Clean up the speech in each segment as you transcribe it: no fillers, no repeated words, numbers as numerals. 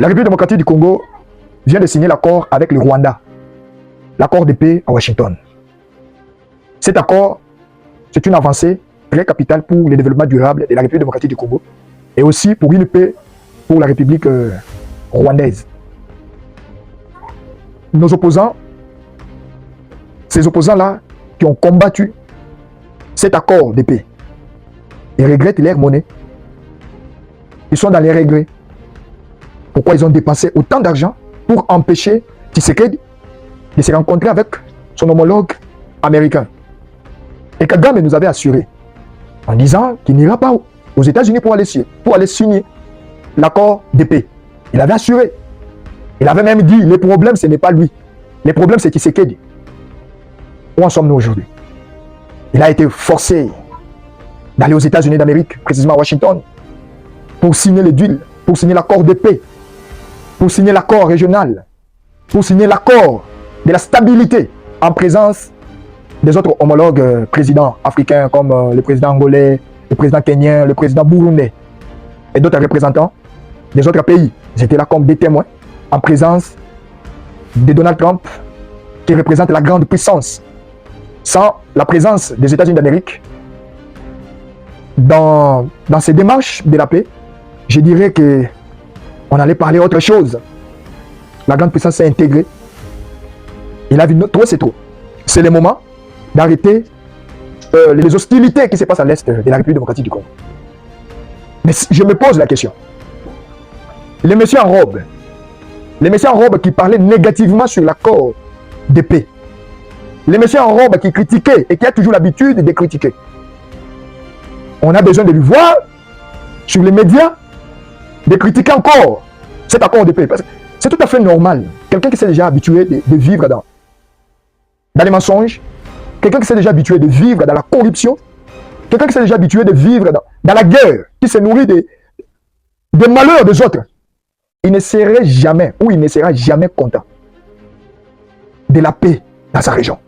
La République démocratique du Congo vient de signer l'accord avec le Rwanda, l'accord de paix à Washington. Cet accord, c'est une avancée très capitale pour le développement durable de la République démocratique du Congo et aussi pour une paix pour la République rwandaise. Nos opposants, ces opposants-là qui ont combattu cet accord de paix, ils regrettent leur monnaie. Ils sont dans les regrets. Pourquoi ils ont dépensé autant d'argent pour empêcher Tshisekedi de se rencontrer avec son homologue américain. Et Kagame nous avait assuré en disant qu'il n'ira pas aux États-Unis pour aller signer l'accord de paix. Il avait assuré. Il avait même dit, le problème, ce n'est pas lui. Le problème, c'est Tshisekedi. Où en sommes-nous aujourd'hui? Il a été forcé d'aller aux États-Unis d'Amérique, précisément à Washington, pour signer le deal, pour signer l'accord de paix, pour signer l'accord régional, pour signer l'accord de la stabilité en présence des autres homologues présidents africains comme le président angolais, le président kenyan, le président burundais et d'autres représentants des autres pays. Ils étaient là comme des témoins en présence de Donald Trump qui représente la grande puissance. Sans la présence des États-Unis d'Amérique dans ces démarches de la paix, je dirais que on allait parler autre chose. La grande puissance s'est intégrée. Il a vu trop, c'est trop. C'est le moment d'arrêter les hostilités qui se passent à l'est de la République démocratique du Congo. Mais je me pose la question. Les messieurs en robe qui parlaient négativement sur l'accord de paix, les messieurs en robe qui critiquaient et qui a toujours l'habitude de critiquer, on a besoin de lui voir sur les médias, de critiquer encore cet accord de paix. C'est tout à fait normal. Quelqu'un qui s'est déjà habitué de vivre dans les mensonges, quelqu'un qui s'est déjà habitué de vivre dans la corruption, quelqu'un qui s'est déjà habitué de vivre dans la guerre, qui se nourrit des malheurs des autres, il ne serait jamais, ou il ne sera jamais content de la paix dans sa région.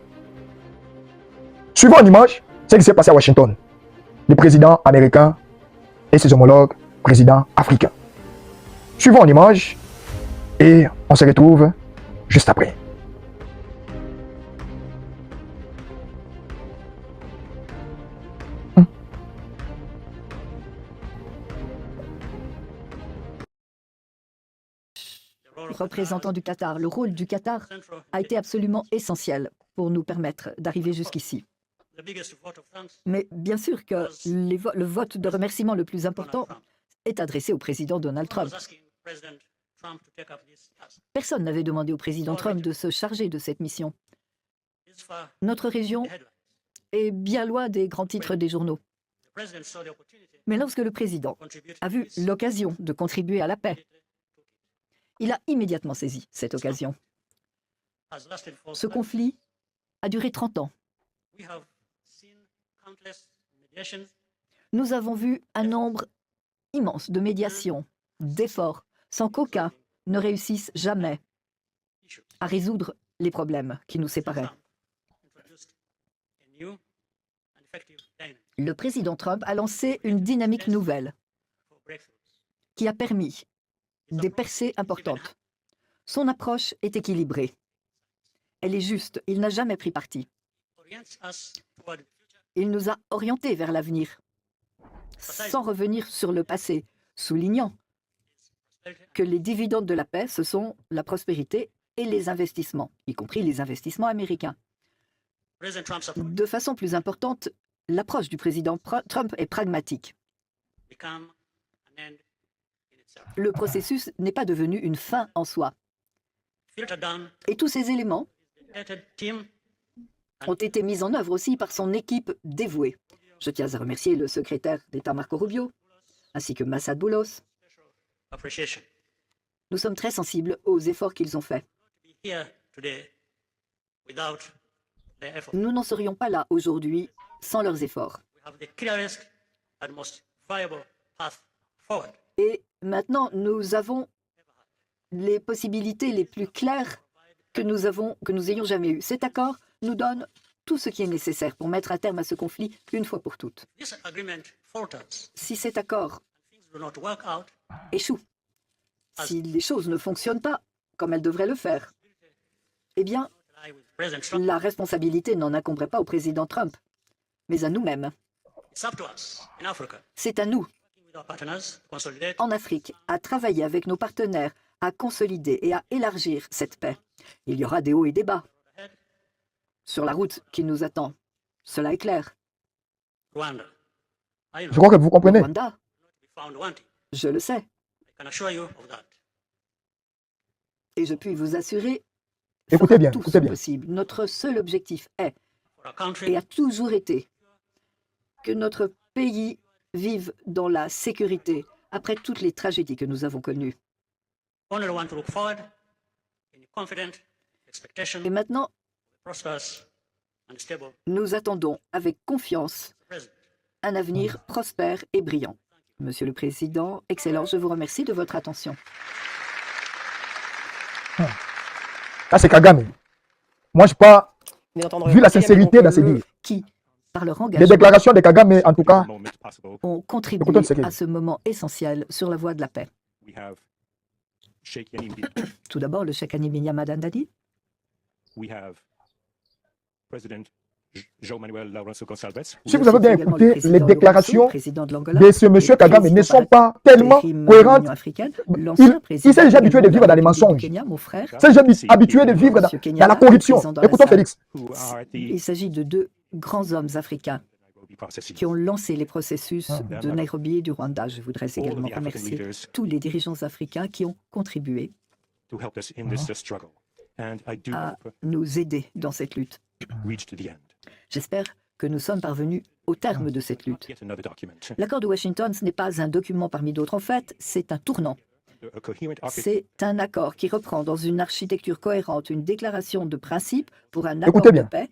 Suivons en image ce qui s'est passé à Washington. Le président américain et ses homologues présidents africains. Suivons en image et on se retrouve juste après. Représentant du Qatar, le rôle du Qatar a été absolument essentiel pour nous permettre d'arriver jusqu'ici. Mais bien sûr que le vote de remerciement le plus important est adressé au président Donald Trump. Personne n'avait demandé au président Trump de se charger de cette mission. Notre région est bien loin des grands titres des journaux. Mais lorsque le président a vu l'occasion de contribuer à la paix, il a immédiatement saisi cette occasion. Ce conflit a duré 30 ans. Nous avons vu un nombre immense de médiations, d'efforts, sans qu'aucun ne réussisse jamais à résoudre les problèmes qui nous séparaient. Le président Trump a lancé une dynamique nouvelle qui a permis des percées importantes. Son approche est équilibrée. Elle est juste. Il n'a jamais pris parti. Il nous a orientés vers l'avenir, sans revenir sur le passé, soulignant que les dividendes de la paix, ce sont la prospérité et les investissements, y compris les investissements américains. De façon plus importante, l'approche du président Trump est pragmatique. Le processus n'est pas devenu une fin en soi. Et tous ces éléments ont été mis en œuvre aussi par son équipe dévouée. Je tiens à remercier le secrétaire d'État Marco Rubio, ainsi que Massad Boulos. Nous sommes très sensibles aux efforts qu'ils ont faits. Nous n'en serions pas là aujourd'hui sans leurs efforts. Et maintenant, nous avons les possibilités les plus claires que nous ayons jamais eues. Cet accord nous donne tout ce qui est nécessaire pour mettre un terme à ce conflit une fois pour toutes. Si cet accord échoue Si les choses ne fonctionnent pas comme elles devraient le faire, eh bien, la responsabilité n'en incomberait pas au président Trump, mais à nous-mêmes. C'est à nous, en Afrique, à travailler avec nos partenaires, à consolider et à élargir cette paix. Il y aura des hauts et des bas sur la route qui nous attend. Cela est clair. Je crois que vous comprenez. Rwanda, je le sais. Et je puis vous assurer, Écoutez bien, tout écoutez ce bien. possible. Notre seul objectif est, et a toujours été, que notre pays vive dans la sécurité après toutes les tragédies que nous avons connues. Et maintenant, nous attendons avec confiance un avenir prospère et brillant. Monsieur le Président, Excellence, je vous remercie de votre attention. Là, c'est Kagame. Moi, je pas vu la sincérité dans ces dires. Qui, par leur Les engagement, déclarations de Kagame, en tout cas, ont contribué Écoutons Tshisekedi. à ce moment essentiel sur la voie de la paix. Tout d'abord, le Cheikh Annie Binyama Dandadi, si vous avez bien également le écouté, président les Lourenço, déclarations président de l'Angola, de ce monsieur le Kagame président ne sont par pas tellement intérim de cohérentes. l'Union africaine, l'ancien président Il s'est déjà habitué de également vivre dans les la République du mensonges. Kenya, mon frère. Il s'est déjà habitué de vivre Monsieur dans Kenyatta, la corruption. présent dans la Écoutons salle. Félix. Il s'agit de deux grands hommes africains qui ont lancé les processus de Nairobi et du Rwanda. Je voudrais également remercier tous les dirigeants africains qui ont contribué à nous aider dans cette lutte. J'espère que nous sommes parvenus au terme de cette lutte. L'accord de Washington, ce n'est pas un document parmi d'autres. En fait, c'est un tournant. C'est un accord qui reprend dans une architecture cohérente une déclaration de principe pour un accord Écoutez de bien. paix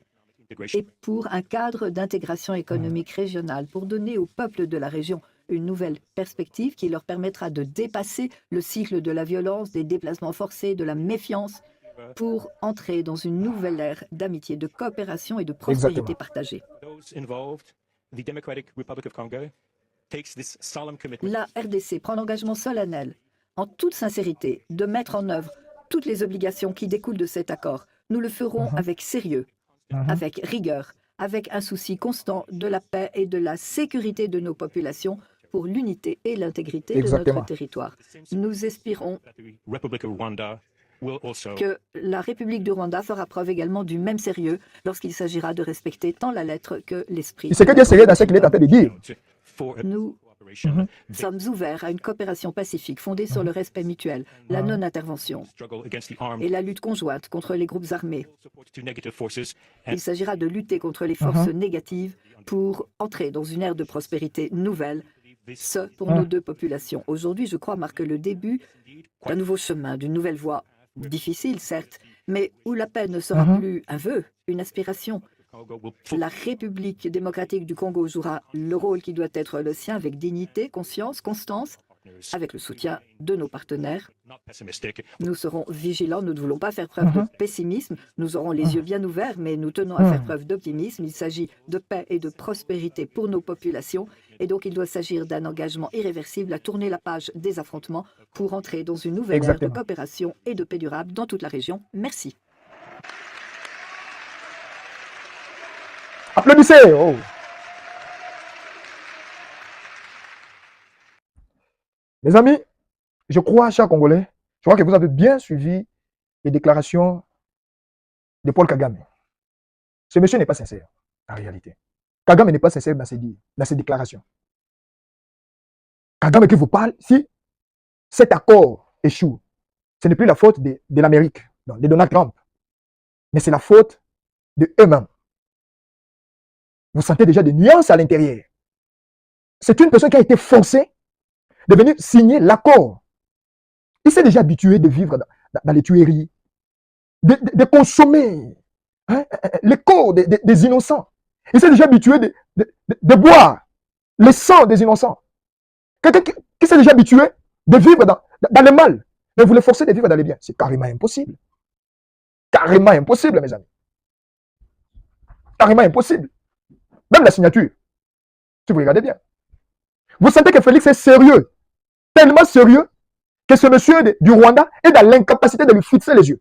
et pour un cadre d'intégration économique régionale, pour donner au peuple de la région une nouvelle perspective qui leur permettra de dépasser le cycle de la violence, des déplacements forcés, de la méfiance, pour entrer dans une nouvelle ère d'amitié, de coopération et de prospérité Exactement. partagée. La RDC prend l'engagement solennel, en toute sincérité, de mettre en œuvre toutes les obligations qui découlent de cet accord. Nous le ferons avec sérieux, avec rigueur, avec un souci constant de la paix et de la sécurité de nos populations pour l'unité et l'intégrité de Exactement. notre territoire. Nous espérons que la République du Rwanda fera preuve également du même sérieux lorsqu'il s'agira de respecter tant la lettre que l'esprit. Il sait que Dieu serait dans ce qu'il est en train de dire. Nous sommes ouverts à une coopération pacifique fondée sur le respect mutuel, la non-intervention et la lutte conjointe contre les groupes armés. Il s'agira de lutter contre les forces négatives pour entrer dans une ère de prospérité nouvelle, ce pour nos deux populations. Aujourd'hui, je crois, marque le début d'un nouveau chemin, d'une nouvelle voie, difficile certes, mais où la paix ne sera plus un vœu, une aspiration. La République démocratique du Congo jouera le rôle qui doit être le sien avec dignité, conscience, constance, avec le soutien de nos partenaires. Nous serons vigilants, nous ne voulons pas faire preuve de pessimisme, nous aurons les yeux bien ouverts, mais nous tenons à faire preuve d'optimisme. Il s'agit de paix et de prospérité pour nos populations, et donc il doit s'agir d'un engagement irréversible à tourner la page des affrontements pour entrer dans une nouvelle ère de Exactement. coopération et de paix durable dans toute la région. Merci. Applaudissez. Oh. Mes amis, je crois, chers Congolais, je crois que vous avez bien suivi les déclarations de Paul Kagame. Ce monsieur n'est pas sincère, en réalité. Kagame n'est pas sincère dans ses déclarations. Kagame qui vous parle, si cet accord échoue, ce n'est plus la faute de l'Amérique, de Donald Trump, mais c'est la faute de eux-mêmes. Vous sentez déjà des nuances à l'intérieur. C'est une personne qui a été forcée de venir signer l'accord. Il s'est déjà habitué de vivre dans les tueries, de consommer le corps des innocents. Il s'est déjà habitué de boire le sang des innocents. Quelqu'un qui s'est déjà habitué de vivre dans le mal, mais vous le forcez de vivre dans le bien. C'est carrément impossible. Carrément impossible, mes amis. Carrément impossible. Même la signature, si vous regardez bien. Vous sentez que Félix est sérieux, tellement sérieux, que ce monsieur du Rwanda est dans l'incapacité de lui fixer les yeux.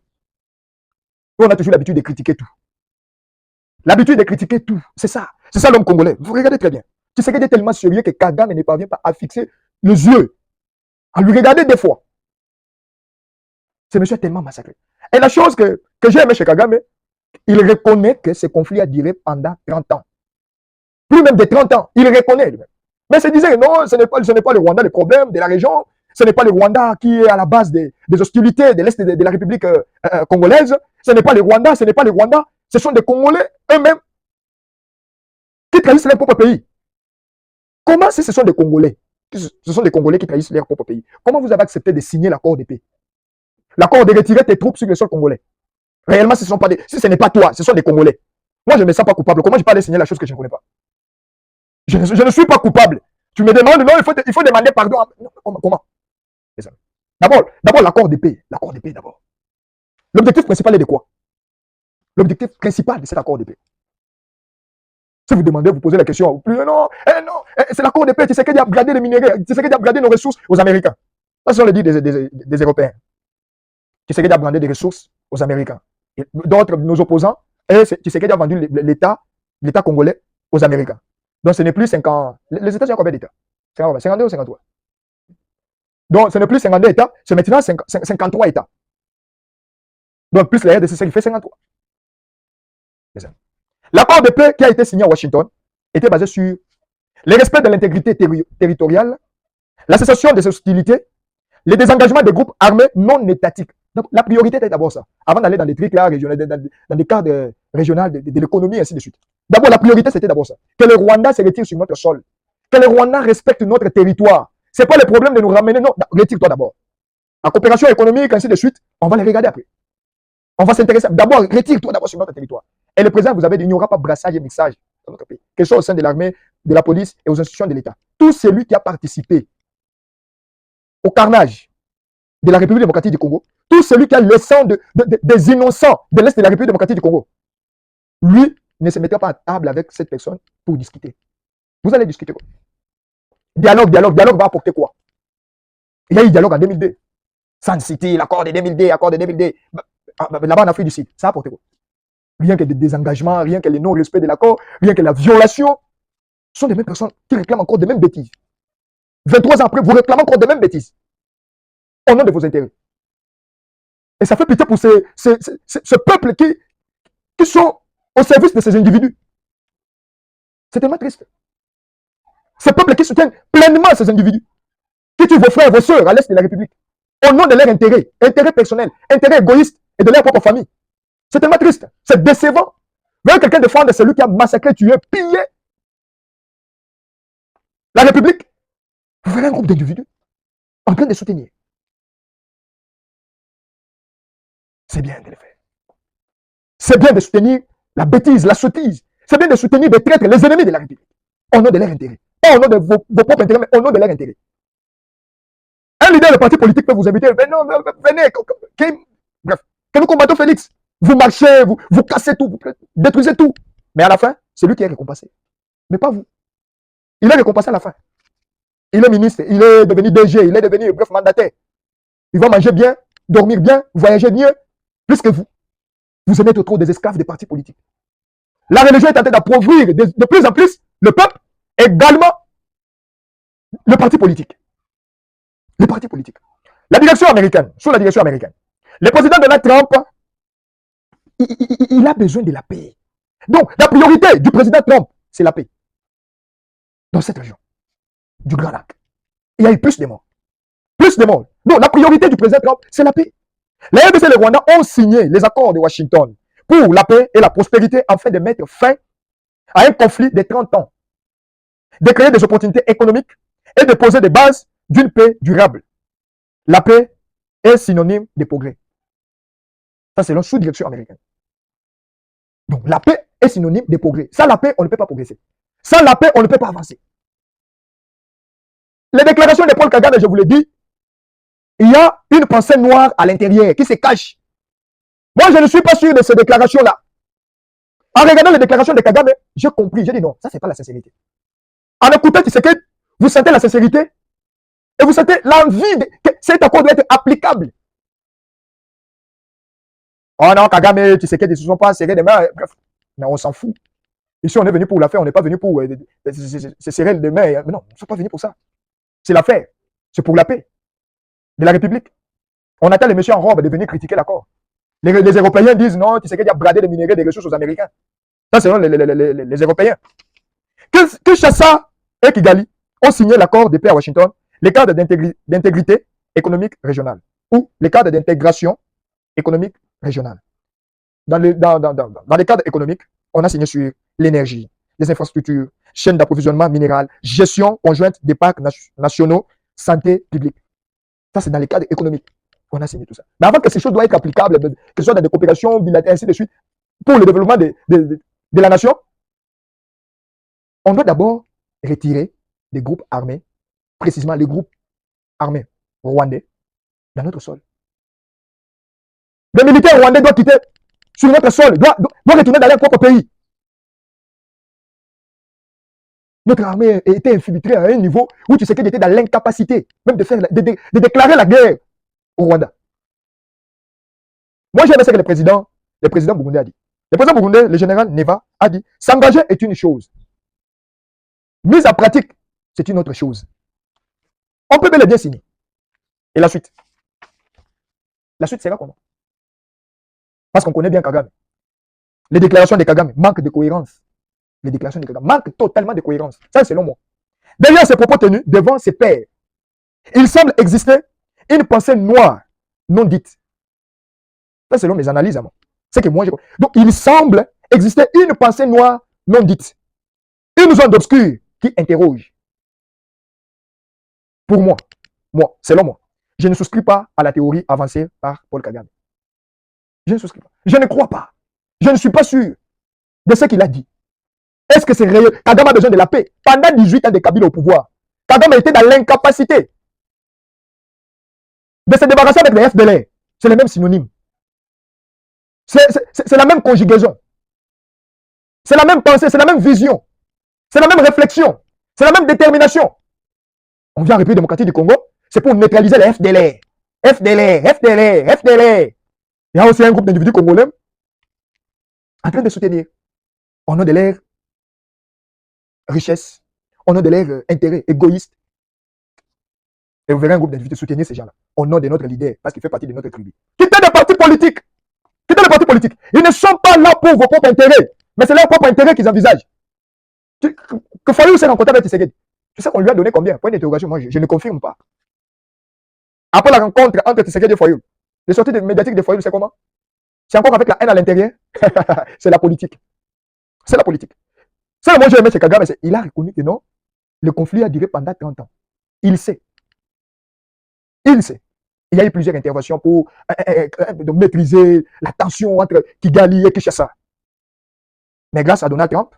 On a toujours l'habitude de critiquer tout. L'habitude de critiquer tout, c'est ça. C'est ça l'homme congolais. Vous regardez très bien. Tu sais qu'il est tellement sérieux que Kagame ne parvient pas à fixer les yeux. À lui regarder des fois. Ce monsieur est tellement massacré. Et la chose que j'ai aimé chez Kagame, il reconnaît que ce conflit a duré pendant 30 ans. Plus même de 30 ans. Il reconnaît lui-même. Mais il se disait non, ce n'est pas le Rwanda le problème de la région. Ce n'est pas le Rwanda qui est à la base des hostilités de l'Est de la République congolaise. Ce n'est pas le Rwanda, ce n'est pas le Rwanda. Ce sont des Congolais eux-mêmes qui trahissent leur propre pays. Comment si ce sont des Congolais, ce sont des Congolais qui trahissent leur propre pays, comment vous avez accepté de signer l'accord de paix? L'accord de retirer tes troupes sur le sol congolais. Réellement, si ce n'est pas toi, ce sont des Congolais. Moi, je ne me sens pas coupable. Comment je peux aller signer la chose que je ne connais pas? Je ne suis pas coupable. Tu me demandes, non, il faut demander pardon. Comment? D'abord, l'accord de paix. L'accord de paix, d'abord. L'objectif principal est de quoi? L'objectif principal de cet accord de paix. Si vous demandez, vous posez la question, plus non, c'est l'accord de paix, tu sais qu'il a upgradé les minéraux, tu sais qu'il a upgradé nos ressources aux Américains. Ça, c'est ce qu'on le dit des Européens. Tu sais qu'il a upgradé des ressources aux Américains. D'autres, nos opposants, tu sais qu'il a vendu l'État congolais aux Américains. Donc, ce n'est plus 50. Les États, c'est combien d'États? 52 ou 53? Donc, ce n'est plus 52 États, c'est maintenant 53 États. Donc, plus la RDC, ça fait 53. L'accord de paix qui a été signé à Washington était basé sur le respect de l'intégrité territoriale, la cessation des hostilités, le désengagement des groupes armés non étatiques. Donc, la priorité était d'abord ça, avant d'aller dans des trucs là, dans des cadres régionaux de l'économie, et ainsi de suite. D'abord, la priorité, c'était d'abord ça. Que le Rwanda se retire sur notre sol. Que le Rwanda respecte notre territoire. Ce n'est pas le problème de nous ramener. Non, retire-toi d'abord. La coopération économique, ainsi de suite, on va les regarder après. On va s'intéresser. D'abord, retire-toi d'abord sur notre territoire. Et le président vous avait dit, il n'y aura pas brassage et mixage dans notre pays. Que ce soit au sein de l'armée, de la police et aux institutions de l'État. Tout celui qui a participé au carnage de la République démocratique du Congo, tout celui qui a le sang des innocents de l'Est de la République démocratique du Congo, lui ne se mettra pas à table avec cette personne pour discuter. Vous allez discuter quoi? Dialogue va apporter quoi? Il y a eu dialogue en 2002. San City, l'accord de 2002, là-bas en Afrique du Sud, ça a apporté quoi? Rien que des désengagements, rien que le non-respect de l'accord, rien que la violation. Ce sont des mêmes personnes qui réclament encore des mêmes bêtises. 23 ans après, vous réclamez encore des mêmes bêtises. Au nom de vos intérêts. Et ça fait pitié pour ce peuple qui sont au service de ces individus. C'est tellement triste. Ce peuple qui soutient pleinement ces individus, qui tuent vos frères et vos sœurs à l'Est de la République, au nom de leur intérêt personnel, intérêt égoïste et de leur propre famille. C'est tellement triste, c'est décevant. Vous voyez quelqu'un défendre celui qui a massacré, tué, pillé la République. Vous verrez un groupe d'individus en train de soutenir. C'est bien de le faire. C'est bien de soutenir la bêtise, la sottise. C'est bien de soutenir des traîtres, les ennemis de la République, au nom de leur intérêt. Pas au nom de vos propres intérêts, mais au nom de leur intérêt. Un leader de parti politique peut vous inviter, venez, bref, que nous combattons Félix. Vous marchez, vous cassez tout, vous détruisez tout. Mais à la fin, c'est lui qui est récompensé. Mais pas vous. Il est récompensé à la fin. Il est ministre, il est devenu DG, il est devenu, bref, mandataire. Il va manger bien, dormir bien, voyager mieux, plus que vous. Vous aimez trop des esclaves des partis politiques. La religion est en train d'appauvrir de plus en plus le peuple, également le parti politique. Les partis politiques. La direction américaine, sous la direction américaine, le président Donald Trump, il a besoin de la paix. Donc, la priorité du président Trump, c'est la paix. Dans cette région, du Grand Lac. Il y a eu plus de morts. Plus de morts. Donc, la priorité du président Trump, c'est la paix. Les RDC et le Rwanda ont signé les accords de Washington pour la paix et la prospérité afin de mettre fin à un conflit de 30 ans, de créer des opportunités économiques et de poser des bases d'une paix durable. La paix est synonyme de progrès. Ça, c'est la sous-direction américaine. Donc, la paix est synonyme de progrès. Sans la paix, on ne peut pas progresser. Sans la paix, on ne peut pas avancer. Les déclarations de Paul Kagame, je vous l'ai dit, il y a une pensée noire à l'intérieur qui se cache. Moi, je ne suis pas sûr de ces déclarations-là. En regardant les déclarations de Kagame, j'ai compris, j'ai dit non, ça, c'est pas la sincérité. En écoutant Tshisekedi, vous sentez la sincérité, Et vous sentez l'envie que cet accord doit être applicable. Oh non, Kagame, tu sais qu'ils ne se sont pas serrés des mains. Bref, mais on s'en fout. Ici, on est venu pour l'affaire, on n'est pas venu pour se serrer les mains. Mais non, ils ne sont pas venus pour ça. C'est l'affaire. C'est pour la paix de la République. On attend les messieurs en robe de venir critiquer l'accord. Les Européens disent non, tu sais qu'il y a bradé les minéraux des ressources aux Américains. Ça, c'est les Européens. Que Chassa et Kigali ont signé l'accord de paix à Washington, les cadres d'intégrité économique régionale ou les cadres d'intégration économique régionale. Dans les cadres économiques, on a signé sur l'énergie, les infrastructures, chaîne d'approvisionnement minéral, gestion conjointe des parcs nationaux, santé publique. Ça, c'est dans les cadres économiques. On a signé tout ça. Mais avant que ces choses doivent être applicables, que ce soit dans des coopérations bilatérales, ainsi de suite, pour le développement de la nation, on doit d'abord retirer les groupes armés, précisément les groupes armés rwandais, dans notre sol. Les militaires rwandais doivent quitter sur notre sol, doivent retourner dans leur propre pays. Notre armée était infiltrée à un niveau où tu sais qu'elle était dans l'incapacité même de déclarer la guerre au Rwanda. Moi, j'ai aimé ce que le président burgundais a dit. Le président burgundais, le général Neva, a dit s'engager est une chose. Mise en pratique, c'est une autre chose. On peut bel et bien signer. Et la suite? La suite sera comment? Parce qu'on connaît bien Kagame. Les déclarations de Kagame manquent de cohérence. Les déclarations de Kagame manquent totalement de cohérence. Ça, selon moi. Derrière ces propos tenus devant ses pairs, il semble exister une pensée noire non dite. Ça, selon mes analyses à moi. C'est que moi, je... Donc, il semble exister une pensée noire non dite. Une zone d'obscur qui interroge. Pour moi, selon moi, je ne souscris pas à la théorie avancée par Paul Kagame. Je ne souscris pas. Je ne crois pas. Je ne suis pas sûr de ce qu'il a dit. Est-ce que c'est réel? Kagame a besoin de la paix. Pendant 18 ans de Kabila au pouvoir, Kagame était dans l'incapacité de se débarrasser avec les FDLR. C'est le même synonyme. C'est la même conjugaison. C'est la même pensée, c'est la même vision. C'est la même réflexion. C'est la même détermination. On vient en République démocratique du Congo, c'est pour neutraliser les FDLR. FDLR. Il y a aussi un groupe d'individus congolais en train de soutenir, au nom de leur richesse, au nom de leur intérêt égoïste. Et vous verrez un groupe d'individus soutenir ces gens-là, au nom de notre leader, parce qu'il fait partie de notre tribu. Quittez les partis politiques. Quittez les partis politiques. Ils ne sont pas là pour vos propres intérêts, mais c'est leur propre intérêt qu'ils envisagent. Que Fayoulou s'est rencontré avec Tshisekedi. Tu sais qu'on lui a donné combien? Point d'interrogation, moi je ne confirme pas. Après la rencontre entre Tshisekedi et Fayoulou, les sorties médiatiques de Fayoulou, c'est comment? C'est encore avec la haine à l'intérieur. C'est la politique. C'est la politique. Ça, moi j'ai aimé chez Kagame, il a reconnu que non, le conflit a duré pendant 30 ans. Il sait. Il sait. Il y a eu plusieurs interventions pour maîtriser la tension entre Kigali et Kinshasa. Mais grâce à Donald Trump,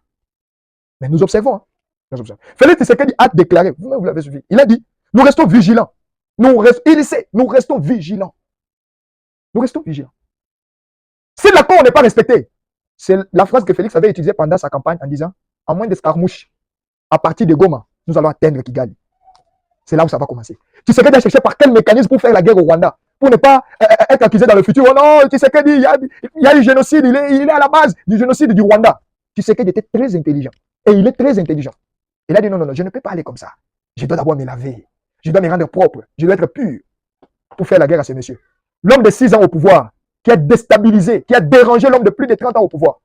mais nous observons. Hein. Nous observons. Félix Tshisekedi a déclaré, vous l'avez suivi, il a dit, nous restons vigilants. Il sait, nous restons vigilants. Nous restons vigilants. Si l'accord n'est pas respecté, c'est la phrase que Félix avait utilisée pendant sa campagne en disant, à moins d'escarmouches, à partir de Goma, nous allons atteindre Kigali. C'est là où ça va commencer. Tu sais qu'il a cherché par quel mécanisme pour faire la guerre au Rwanda, pour ne pas être accusé dans le futur. Oh non, tu sais qu'il y a eu génocide, il est à la base du génocide du Rwanda. Tu sais qu'il était très intelligent. Et il est très intelligent. Il a dit non, je ne peux pas aller comme ça. Je dois d'abord me laver. Je dois me rendre propre. Je dois être pur pour faire la guerre à ce monsieur. L'homme de 6 ans au pouvoir, qui a déstabilisé, qui a dérangé l'homme de plus de 30 ans au pouvoir.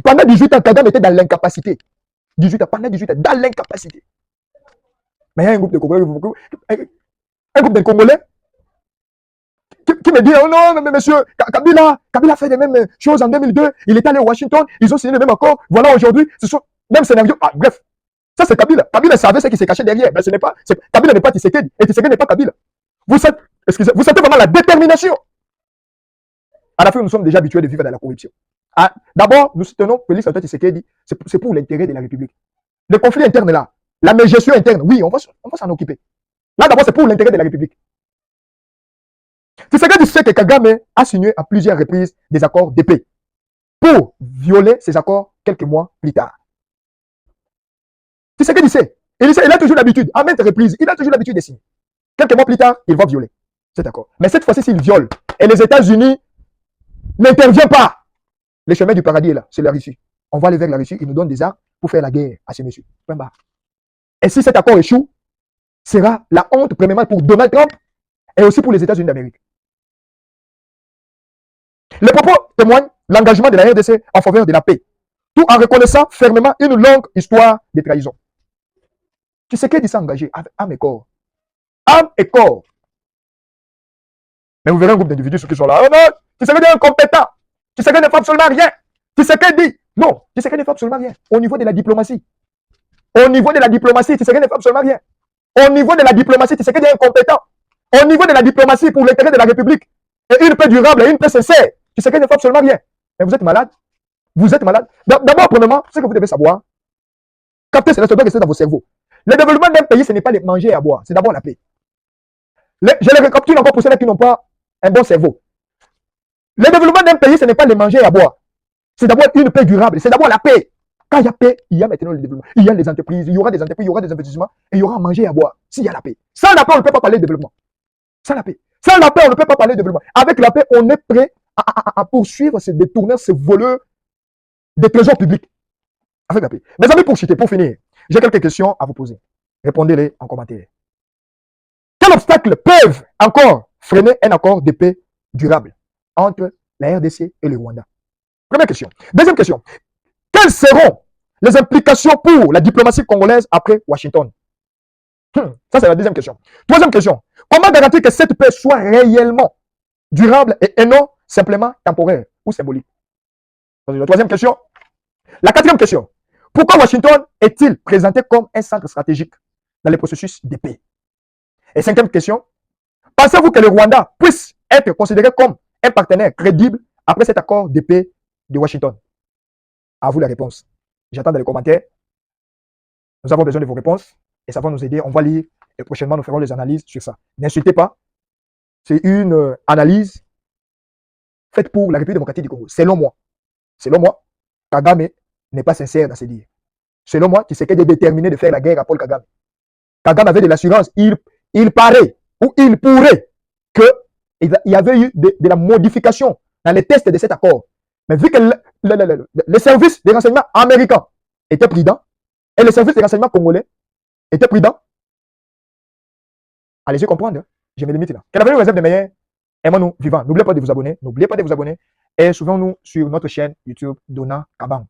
Pendant 18 ans, Kagame était dans l'incapacité. Pendant 18 ans, dans l'incapacité. Mais il y a un groupe de Congolais, qui me dit, oh non, mais monsieur, Kabila fait les mêmes choses en 2002, il est allé à Washington, ils ont signé le même accord, voilà aujourd'hui, ce sont même scénario. Ah, bref, ça c'est Kabila. Kabila savait ce qui s'est caché derrière. Mais Kabila n'est pas Tshisekedi, et Tshisekedi n'est pas Kabila. Vous sentez vraiment la détermination. À la fin, nous sommes déjà habitués de vivre dans la corruption. Ah, d'abord, nous soutenons Félix Antoine Tshisekedi, c'est pour l'intérêt de la République. Le conflit interne là, la mégestion interne, oui, on va s'en occuper. Là, d'abord, c'est pour l'intérêt de la République. Tshisekedi sait que Kagame a signé à plusieurs reprises des accords de paix pour violer ces accords quelques mois plus tard. Tshisekedi sait. Il a toujours l'habitude, à maintes reprises, il a toujours l'habitude de signer. Quelques mois plus tard, il va violer. C'est d'accord. Mais cette fois-ci, s'il viole, et les États-Unis n'interviennent pas, le chemin du paradis est là, c'est la Russie. On va aller vers la Russie, ils nous donnent des armes pour faire la guerre à ces messieurs. Point barre. Et si cet accord échoue, sera la honte, premièrement, pour Donald Trump et aussi pour les États-Unis d'Amérique. Les propos témoignent l'engagement de la RDC en faveur de la paix, tout en reconnaissant fermement une longue histoire de trahison. Tu sais qu'il s'est engagé avec âme et corps. Âme et corps. Mais vous verrez un groupe d'individus qui sont là. Oh non, tu sais qu'il est incompétent. Tu sais qu'il ne fait absolument rien. Tu sais qu'il dit. Non, tu sais qu'il ne fait absolument rien. Au niveau de la diplomatie. Au niveau de la diplomatie, tu sais qu'il ne fait absolument rien. Au niveau de la diplomatie, tu sais qu'il est incompétent. Au niveau de la diplomatie pour l'intérêt de la République, et une paix durable et une paix sincère, tu sais qu'il ne fait absolument rien. Mais vous êtes malade. Vous êtes malade. D'abord, premièrement, ce que vous devez savoir, captez cela, ça doit rester dans vos cerveaux. Le développement d'un pays, ce n'est pas les manger et à boire, c'est d'abord la paix. Je le récapitule encore pour ceux qui n'ont pas un bon cerveau. Le développement d'un pays, ce n'est pas les manger et à boire. C'est d'abord une paix durable, c'est d'abord la paix. Quand il y a paix, il y a maintenant le développement. Il y a les entreprises, il y aura des entreprises, il y aura des investissements, et il y aura à manger et à boire. S'il y a la paix. Sans la paix, on ne peut pas parler de développement. Sans la paix. Sans la paix, on ne peut pas parler de développement. Avec la paix, on est prêt à poursuivre ces détourneurs, ces voleurs des trésors publics. Avec la paix. Mes amis, pour chuter, pour finir, j'ai quelques questions à vous poser. Répondez-les en commentaire. Quels obstacles peuvent encore freiner un accord de paix durable entre la RDC et le Rwanda? Première question. Deuxième question. Quelles seront les implications pour la diplomatie congolaise après Washington? Ça, c'est la deuxième question. Troisième question. Comment garantir que cette paix soit réellement durable et non simplement temporaire ou symbolique? C'est la troisième question. La quatrième question. Pourquoi Washington est-il présenté comme un centre stratégique dans les processus de paix? Et cinquième question. Pensez-vous que le Rwanda puisse être considéré comme un partenaire crédible après cet accord de paix de Washington? À vous la réponse. J'attends dans les commentaires. Nous avons besoin de vos réponses et ça va nous aider. On va lire et prochainement nous ferons des analyses sur ça. N'insultez pas. C'est une analyse faite pour la République démocratique du Congo. Selon moi, Kagame n'est pas sincère dans ses dires. Selon moi, Tshisekedi est déterminé de faire la guerre à Paul Kagame. Kagame avait de l'assurance. Il paraît ou il pourrait qu'il y avait eu de la modification dans les tests de cet accord. Mais vu que les services de renseignement américains étaient prudents et les services de renseignement congolais étaient prudents, allez-y comprendre. Je me limite là. Que l'avenir réserve de meilleurs. Aimons-nous vivants. N'oubliez pas de vous abonner. N'oubliez pas de vous abonner. Et suivons-nous sur notre chaîne YouTube Donna Kabang.